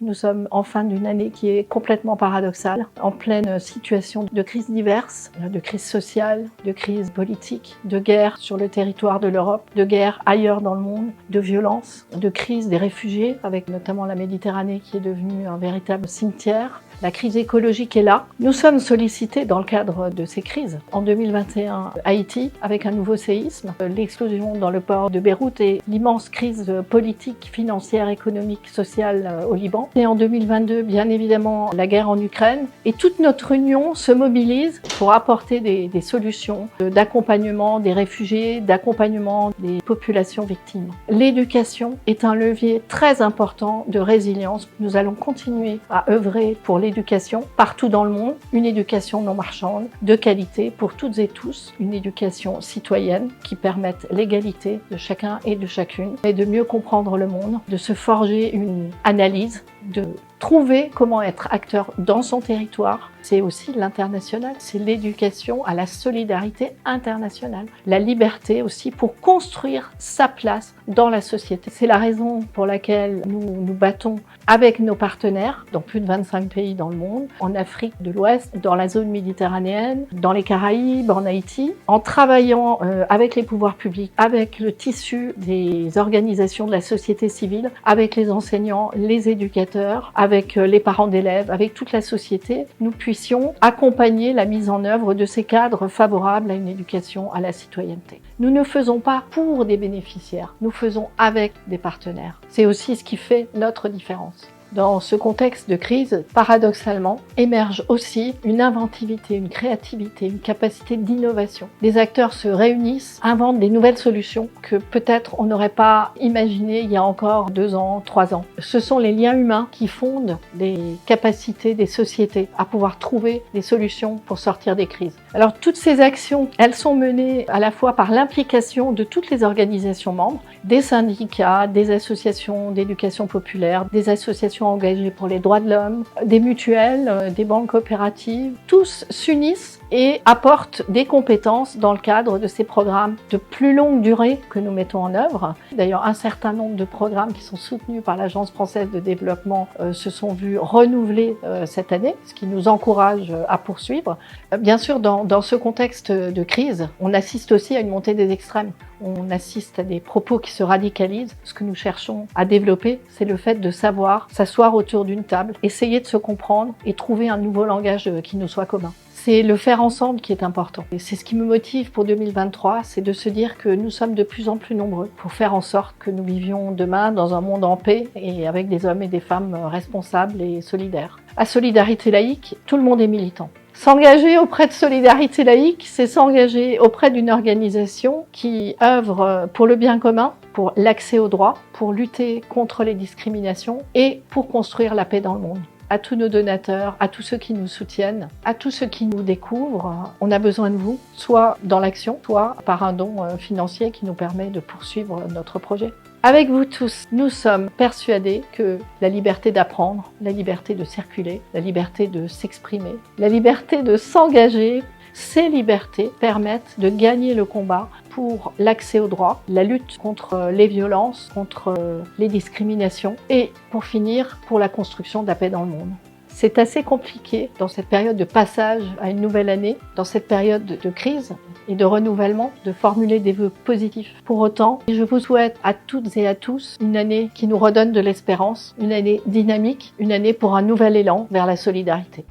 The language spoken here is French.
Nous sommes en fin d'une année qui est complètement paradoxale, en pleine situation de crises diverses, de crise sociale, de crise politique, de guerre sur le territoire de l'Europe, de guerre ailleurs dans le monde, de violence, de crise des réfugiés, avec notamment la Méditerranée qui est devenue un véritable cimetière. La crise écologique est là. Nous sommes sollicités dans le cadre de ces crises. En 2021, Haïti, avec un nouveau séisme, l'explosion dans le port de Beyrouth et l'immense crise politique, financière, économique, sociale au Liban. Et en 2022, bien évidemment, la guerre en Ukraine. Et toute notre union se mobilise pour apporter des solutions d'accompagnement des réfugiés, d'accompagnement des populations victimes. L'éducation est un levier très important de résilience. Nous allons continuer à œuvrer pour l'éducation partout dans le monde, une éducation non marchande, de qualité pour toutes et tous, une éducation citoyenne qui permette l'égalité de chacun et de chacune, et de mieux comprendre le monde, de se forger une analyse, de trouver comment être acteur dans son territoire. C'est aussi l'international, c'est l'éducation à la solidarité internationale, la liberté aussi pour construire sa place dans la société. C'est la raison pour laquelle nous nous battons avec nos partenaires dans plus de 25 pays dans le monde, en Afrique de l'Ouest, dans la zone méditerranéenne, dans les Caraïbes, en Haïti, en travaillant avec les pouvoirs publics, avec le tissu des organisations de la société civile, avec les enseignants, les éducateurs, avec les parents d'élèves, avec toute la société, nous puissions accompagner la mise en œuvre de ces cadres favorables à une éducation à la citoyenneté. Nous ne faisons pas pour des bénéficiaires, nous faisons avec des partenaires. C'est aussi ce qui fait notre différence. Dans ce contexte de crise, paradoxalement, émerge aussi une inventivité, une créativité, une capacité d'innovation. Des acteurs se réunissent, inventent des nouvelles solutions que peut-être on n'aurait pas imaginées il y a encore 2 ans, 3 ans. Ce sont les liens humains qui fondent des capacités des sociétés à pouvoir trouver des solutions pour sortir des crises. Alors toutes ces actions, elles sont menées à la fois par l'implication de toutes les organisations membres, des syndicats, des associations d'éducation populaire, des associations engagés pour les droits de l'homme, des mutuelles, des banques coopératives, tous s'unissent et apportent des compétences dans le cadre de ces programmes de plus longue durée que nous mettons en œuvre. D'ailleurs, un certain nombre de programmes qui sont soutenus par l'Agence française de développement se sont vus renouvelés cette année, ce qui nous encourage à poursuivre. Bien sûr, dans ce contexte de crise, on assiste aussi à une montée des extrêmes. On assiste à des propos qui se radicalisent. Ce que nous cherchons à développer, c'est le fait de savoir s'asseoir autour d'une table, essayer de se comprendre et trouver un nouveau langage qui nous soit commun. C'est le faire ensemble qui est important. Et c'est ce qui me motive pour 2023, c'est de se dire que nous sommes de plus en plus nombreux pour faire en sorte que nous vivions demain dans un monde en paix et avec des hommes et des femmes responsables et solidaires. À Solidarité Laïque, tout le monde est militant. S'engager auprès de Solidarité Laïque, c'est s'engager auprès d'une organisation qui œuvre pour le bien commun, pour l'accès aux droits, pour lutter contre les discriminations et pour construire la paix dans le monde. À tous nos donateurs, à tous ceux qui nous soutiennent, à tous ceux qui nous découvrent, on a besoin de vous, soit dans l'action, soit par un don financier qui nous permet de poursuivre notre projet. Avec vous tous, nous sommes persuadés que la liberté d'apprendre, la liberté de circuler, la liberté de s'exprimer, la liberté de s'engager, ces libertés permettent de gagner le combat pour l'accès aux droits, la lutte contre les violences, contre les discriminations et, pour finir, pour la construction de la paix dans le monde. C'est assez compliqué dans cette période de passage à une nouvelle année, dans cette période de crise et de renouvellement, de formuler des vœux positifs. Pour autant, je vous souhaite à toutes et à tous une année qui nous redonne de l'espérance, une année dynamique, une année pour un nouvel élan vers la solidarité.